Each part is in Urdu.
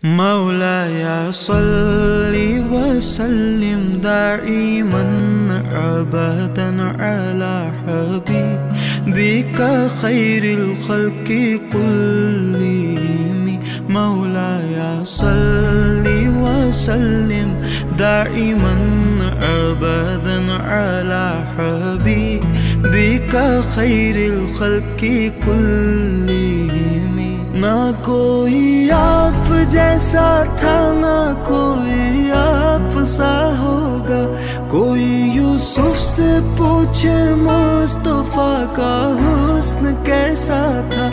مولاي صل وسلم دائما أبدا على حبيبك خير الخلق كلهم. مولاي صل وسلم دائما أبدا على حبيبك خير الخلق كلهم. نہ کوئی آپ جیسا تھا نہ کوئی آپ سا ہوگا، کوئی یوسف سے پوچھے مصطفیٰ کا حسن کیسا تھا،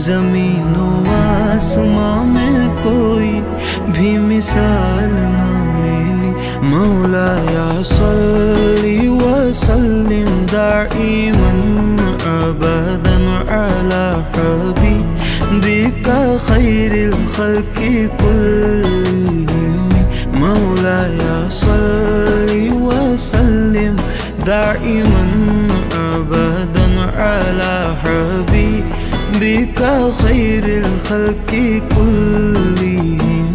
زمین و آسمان میں کوئی بھی مثال نہ ملی. مولاي صل وسلم دائما أبدا على حبيبك خير الخلق كلهم. مولاي صل وسلم دائما أبدا على حبيبك خير الخلق كلهم.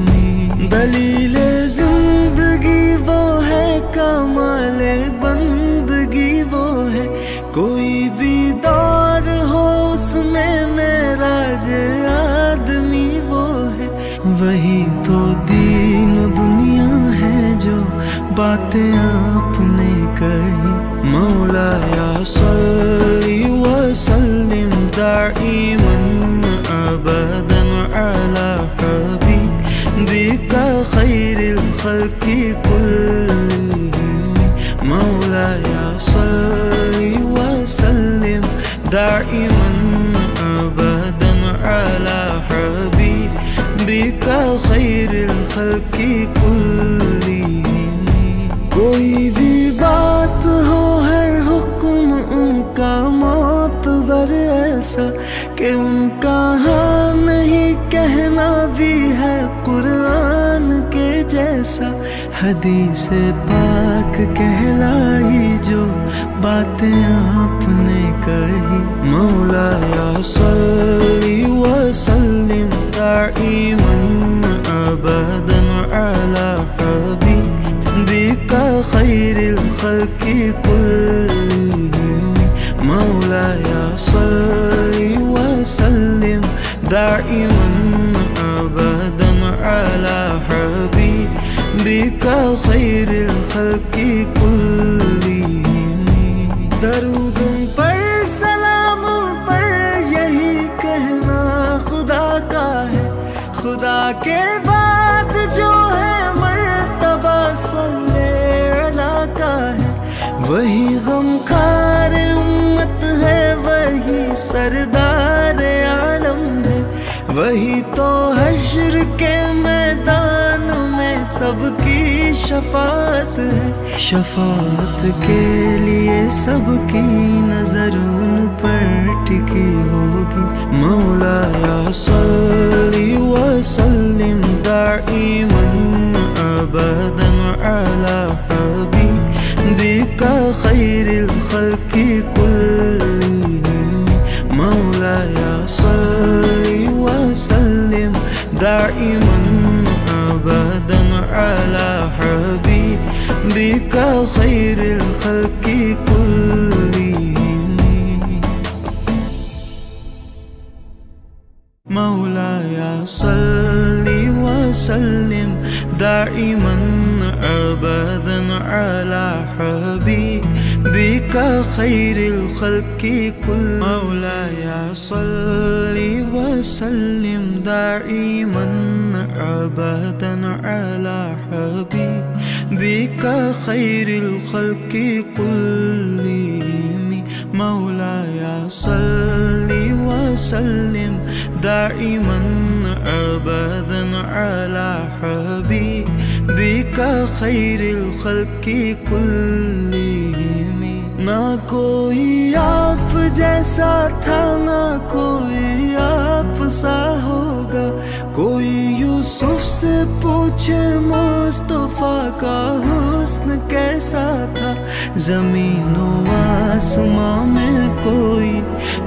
دلیل زندگی وہ ہے، کمال بندگی وہ ہے، کوئی بھی دور ہو اس میں معراج آدمی وہ ہے. وہی تو دین و دنیا ہے جو باتیں آپ نے کہی. مولاي صل وسلم دائما أبدا على حبيبك خير الخلق كلهم. مولاي صل وسلم دائما أبدا على حبيبك خير الخلق كلهم. کوئی بھی بات ہو ہر حکم ان کا معتبر ایسا کہ ان کا ہاں نہیں کہنا بھی ہے قرآن کے جیسا. حدیث پاک کہلائی جو باتیں آپ نے کہی. مولاي صل وسلم دائما أبدا على حبيبك خير الخلق كلهم. مولاي صل وسلم دائما أبدا على حبيبك خير الخلق كلهم. درود پر سلام پر یہی کہنا خدا کا ہے، خدا کے بعد جو ہے مرتبہ صلی اللہ کا ہے. وہی غمخوار امت ہے، وہی سردار عالم ہے، وہی تو حشر کے میدان میں سب کی شفاعت ہے. شفاعت کے لیے سب کی نظر ان پر ٹکی ہوگی. مولاي صل وسلم دائما أبدا على حبيبك خير الخلق كلهم. مولاي صل وسلم دائما أبدا على حبيبك خير الخلق كلهم. مولاي صل وسلم دائما أبدا على حبيبك خير الخلق كلهم. مولاي صل وسلم دائما أبدا على حبيبك خير الخلق كلهم. مولاي صل وسلم دائما أبدا على حبيبك خير الخلق كلهم. نہ کوئی آپ جیسا تھا نہ کوئی آپ سا ہوگا، کوئی یوسف سے پوچھے مصطفیٰ کا حسن کیسا تھا، زمین و آسمان میں کوئی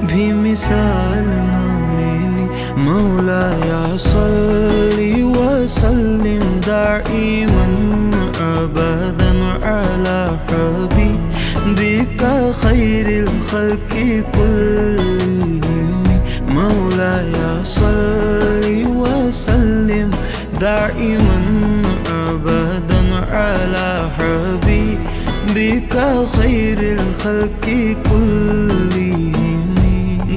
بھی مثال نہ ملی. مولاي صل وسلم دائما أبدا على حبيبك خير الخلق كلهم مولاي صل وسلم دائما أبدا على حبيبك خير الخلق كلهم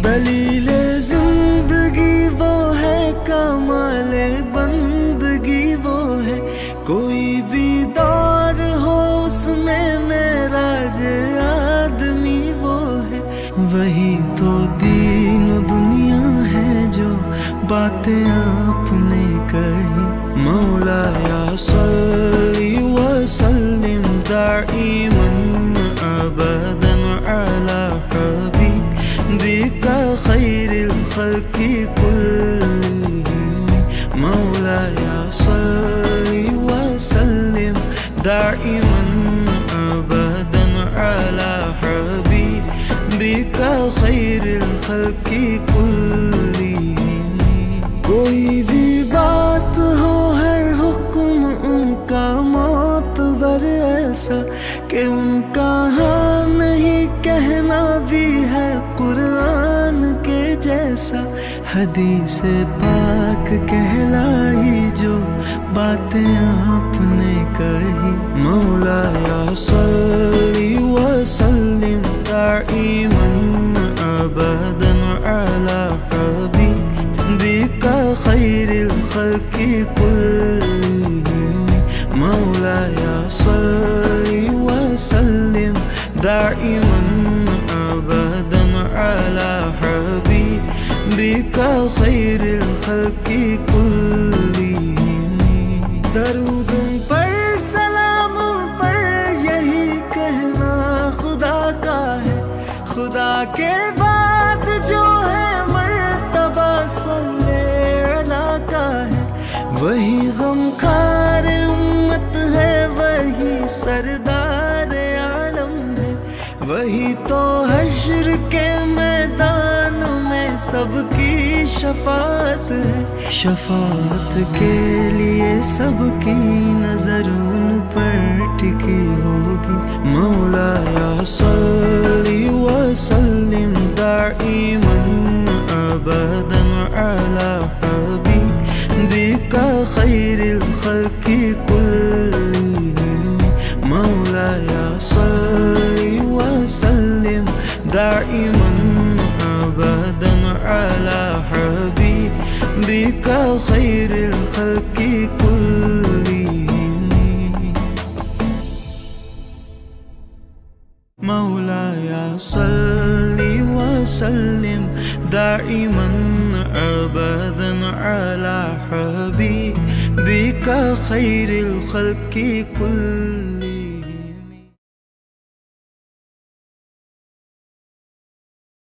دلیل زندگی وہ ہے کمال بندگی وہ ہے کوئی بھی دور ہو اس میں معراج آدمی وہ ہے وہی تو دین و دنیا ہے جو باتیں آپ نے کہی مولایا صلی وسلم دائما ابدا علی حبیبک خیر الخلق كلهم مولایا صلی وسلم دائما ابدا علی حبیبک خیر الخلق كلهم کوئی بھی بات ہو ہر حکم ان کا معتبر ایسا کہ ان کا ہاں نہیں کہنا بھی ہے قرآن کے جیسا حدیث پاک کہلائی جو باتیں آپ نے کہی مولایا صلی وسلم دائما ابدا علی حبیبک خیر الخلق كلهم مولایا صلی وسلم دائما ابدا علی حبیبک خیر الخلق كلهم درود پر سلام پر یہی کہنا خدا کا ہے خدا کے بعد جو ہے مرتبہ صلی علی کا ہے وہی غمخوار امت ہے وہی سردار عالم ہے وہی تو حشر کے میدان میں سب کی شفاعت ہے شفاعت کے لیے سب کی نظر ان پر ٹکی ہوگی مولایا صلی وسلم دائما ابدا علی حبیبک خیر الخلق كلهم مولایا صلی وسلم دائما ابدا علی حبیبک خیر الخلق كلهم مولایا صلی وسلم دائما ابدا علی حبیبک خیر الخلق كلهم